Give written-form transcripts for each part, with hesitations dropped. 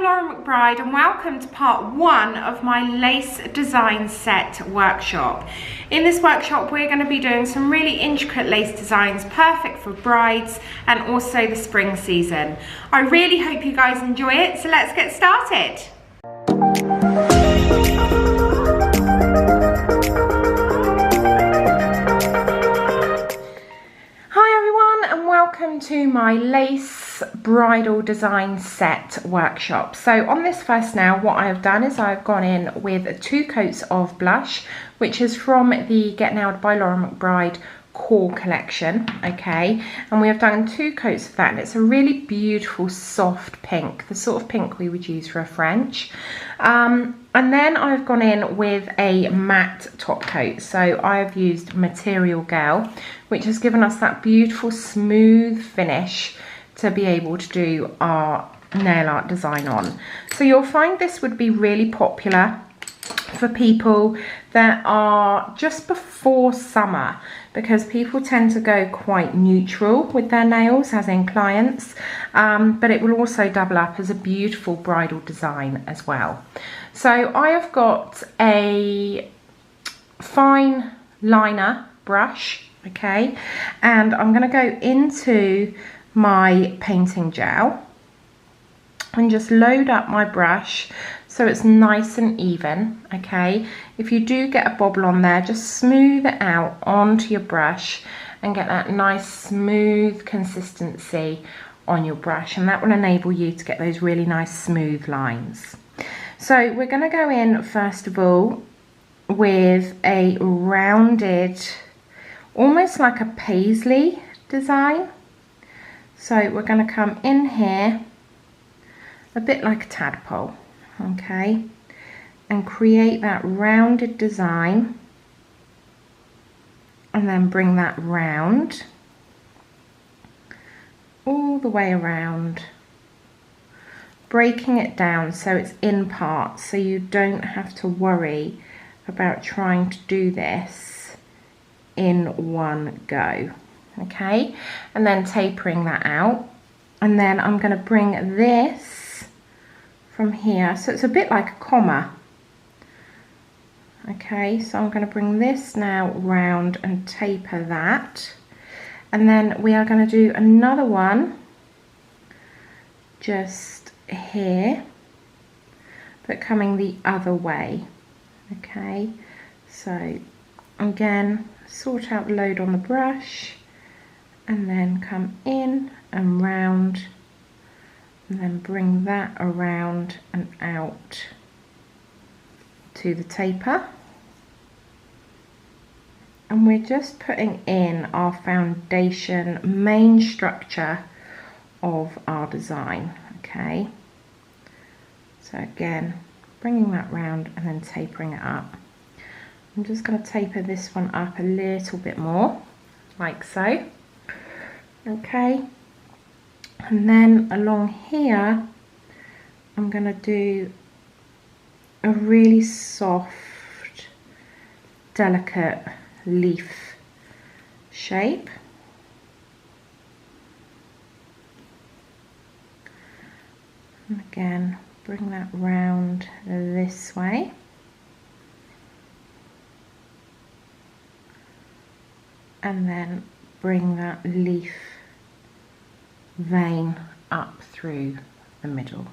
Laura McBride and welcome to part 1 of my lace design set workshop. In this workshop we're going to be doing some really intricate lace designs perfect for brides and also the spring season. I really hope you guys enjoy it, so let's get started. Hi everyone and welcome to my lace bridal design set workshop. So on this first now, what I have done is I've gone in with 2 coats of blush, which is from the Get Nailed by Laura McBride core collection, okay, and we have done 2 coats of that, and it's a really beautiful soft pink, the sort of pink we would use for a French. And then I've gone in with a matte top coat, so I've used Material Girl, which has given us that beautiful smooth finish to be able to do our nail art design on. So you'll find this would be really popular for people that are just before summer, because people tend to go quite neutral with their nails, as in clients, but it will also double up as a beautiful bridal design as well. So I have got a fine liner brush, okay, and I'm going to go into my painting gel and just load up my brush so it's nice and even, okay. If you do get a bobble on there, just smooth it out onto your brush and get that nice smooth consistency on your brush, and that will enable you to get those really nice smooth lines. So we're going to go in first of all with a rounded, almost like a paisley design. So we're going to come in here a bit like a tadpole, okay, and create that rounded design, and then bring that round all the way around, breaking it down so it's in parts, so you don't have to worry about trying to do this in one go, okay, and then tapering that out. And then I'm going to bring this from here, so it's a bit like a comma, okay, so I'm going to bring this now round and taper that, and then we are going to do another one just here but coming the other way, okay. So again, sort out the load on the brush and then come in and round, and then bring that around and out to the taper, and we're just putting in our foundation main structure of our design, okay. So again, bringing that round and then tapering it up. I'm just going to taper this one up a little bit more, like so, okay. And then along here, I'm going to do a really soft, delicate leaf shape. And again, bring that round this way. And then bring that leaf vein up through the middle.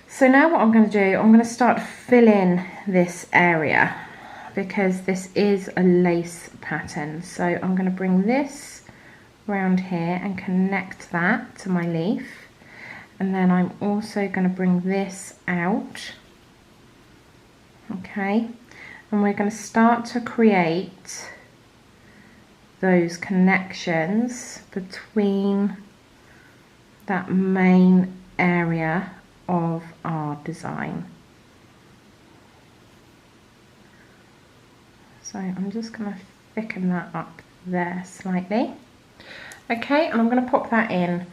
So now what I'm going to do, I'm going to start to fill in this area, because this is a lace pattern. So I'm going to bring this round here and connect that to my leaf, and then I'm also going to bring this out, okay, and we're going to start to create those connections between that main area of our design. So I'm just going to thicken that up there slightly, okay, and I'm going to pop that in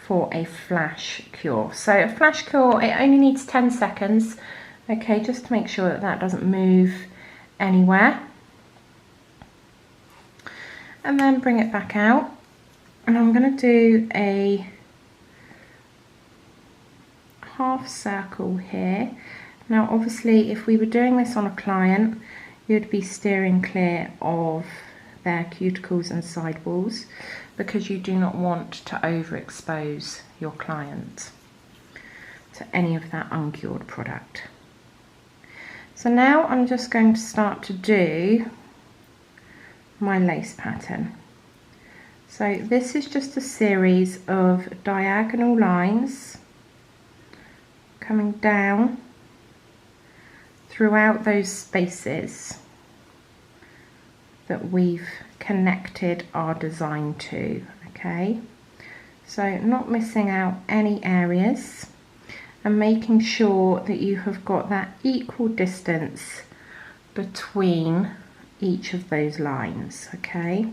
for a flash cure. So a flash cure, it only needs 10 seconds, okay, just to make sure that that doesn't move anywhere. And then bring it back out, and I'm going to do a half circle here. Now obviously if we were doing this on a client, you'd be steering clear of their cuticles and sidewalls because you do not want to overexpose your client to any of that uncured product. So now I'm just going to start to do my lace pattern. So this is just a series of diagonal lines coming down throughout those spaces that we've connected our design to, okay? So not missing out any areas and making sure that you have got that equal distance between each of those lines, okay?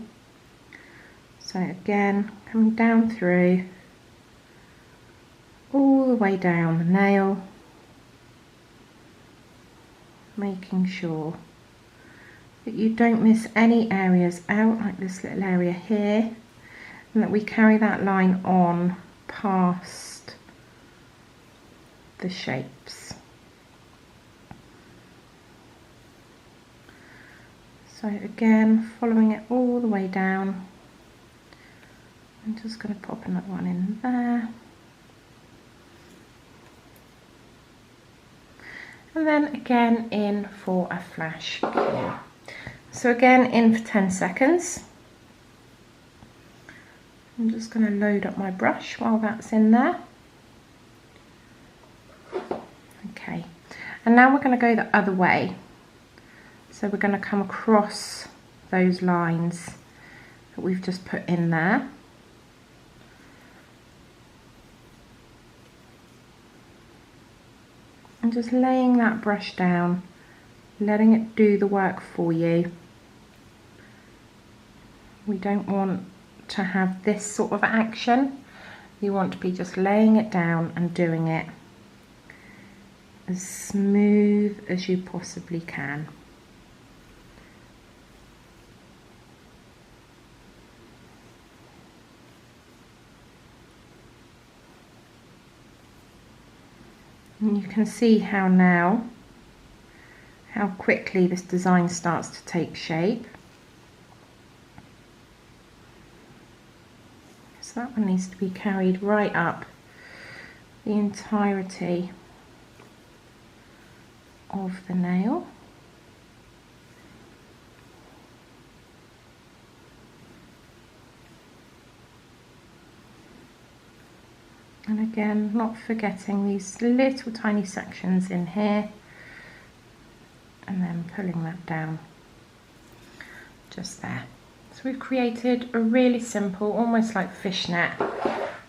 So again, coming down through, all the way down the nail, making sure that you don't miss any areas out, like this little area here, and that we carry that line on past the shapes. So again, following it all the way down. I'm just going to pop another one in there. And then again in for a flash cure. So again in for 10 seconds. I'm just going to load up my brush while that's in there. Okay, and now we're going to go the other way. So we're going to come across those lines that we've just put in there. And just laying that brush down, letting it do the work for you. We don't want to have this sort of action. You want to be just laying it down and doing it as smooth as you possibly can. And you can see how now, how quickly this design starts to take shape. So that one needs to be carried right up the entirety of the nail. And again, not forgetting these little tiny sections in here, and then pulling that down just there. So we've created a really simple, almost like fishnet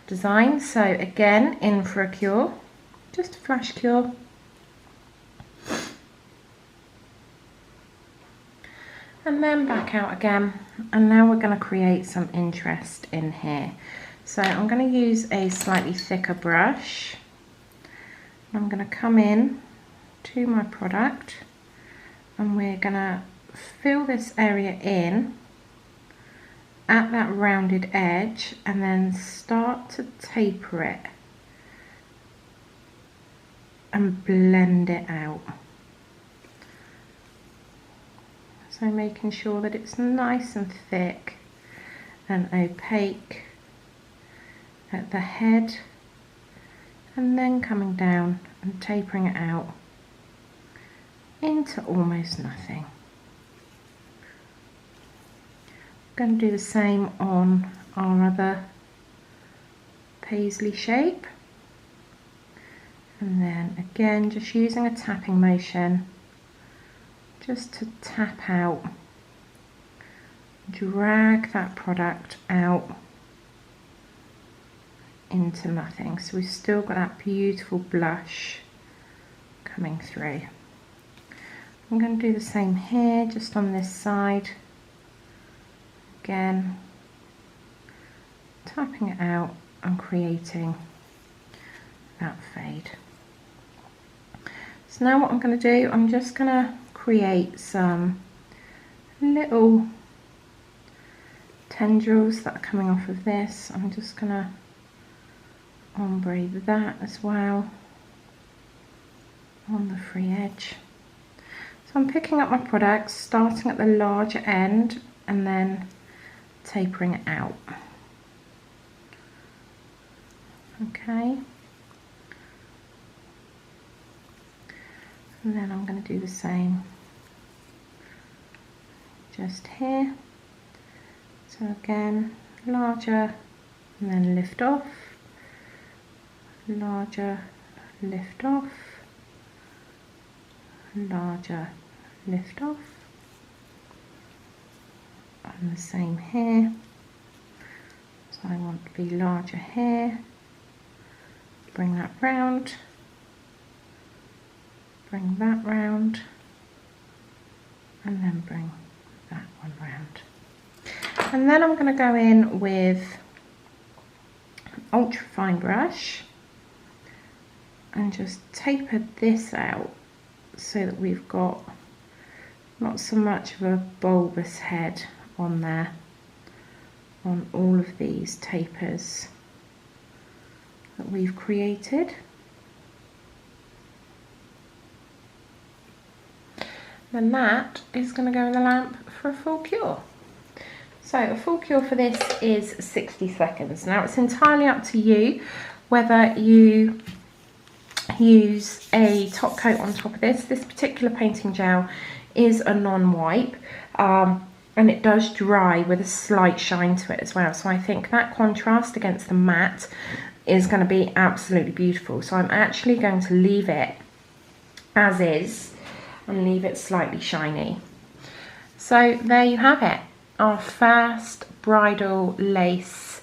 design. So again, in for a cure, just a flash cure. And then back out again. And now we're going to create some interest in here. So I'm going to use a slightly thicker brush. I'm going to come in to my product and we're going to fill this area in at that rounded edge and then start to taper it and blend it out. So making sure that it's nice and thick and opaque at the head, and then coming down and tapering it out into almost nothing. I'm going to do the same on our other paisley shape, and then again just using a tapping motion just to tap out, drag that product out into nothing. So we've still got that beautiful blush coming through. I'm going to do the same here, just on this side. Again, tapping it out and creating that fade. So now what I'm going to do, I'm just going to create some little tendrils that are coming off of this. I'm just going to ombre that as well. on the free edge. So I'm picking up my product, starting at the larger end and then tapering it out. Okay. And then I'm going to do the same just here. So again, larger and then lift off, larger, lift off, larger, lift off, and the same here. So I want to be larger here, bring that round, bring that round, and then bring that one round. And then I'm going to go in with an ultra fine brush and just taper this out so that we've got not so much of a bulbous head on there, on all of these tapers that we've created. Then that is going to go in the lamp for a full cure. So a full cure for this is 60 seconds. Now it's entirely up to you whether you use a top coat on top of this. This particular painting gel is a non-wipe and it does dry with a slight shine to it as well. So I think that contrast against the matte is going to be absolutely beautiful. So I'm actually going to leave it as is and leave it slightly shiny. So there you have it, our first bridal lace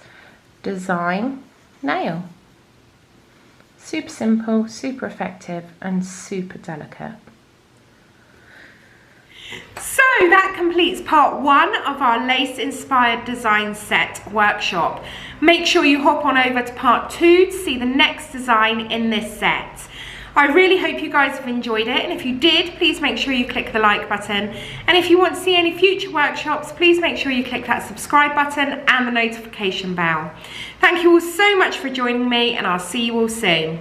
design nail. Super simple, super effective and super delicate. So that completes part 1 of our lace inspired design set workshop. Make sure you hop on over to part 2 to see the next design in this set. I really hope you guys have enjoyed it, and if you did, please make sure you click the like button, and if you want to see any future workshops, please make sure you click that subscribe button and the notification bell. Thank you all so much for joining me, and I'll see you all soon.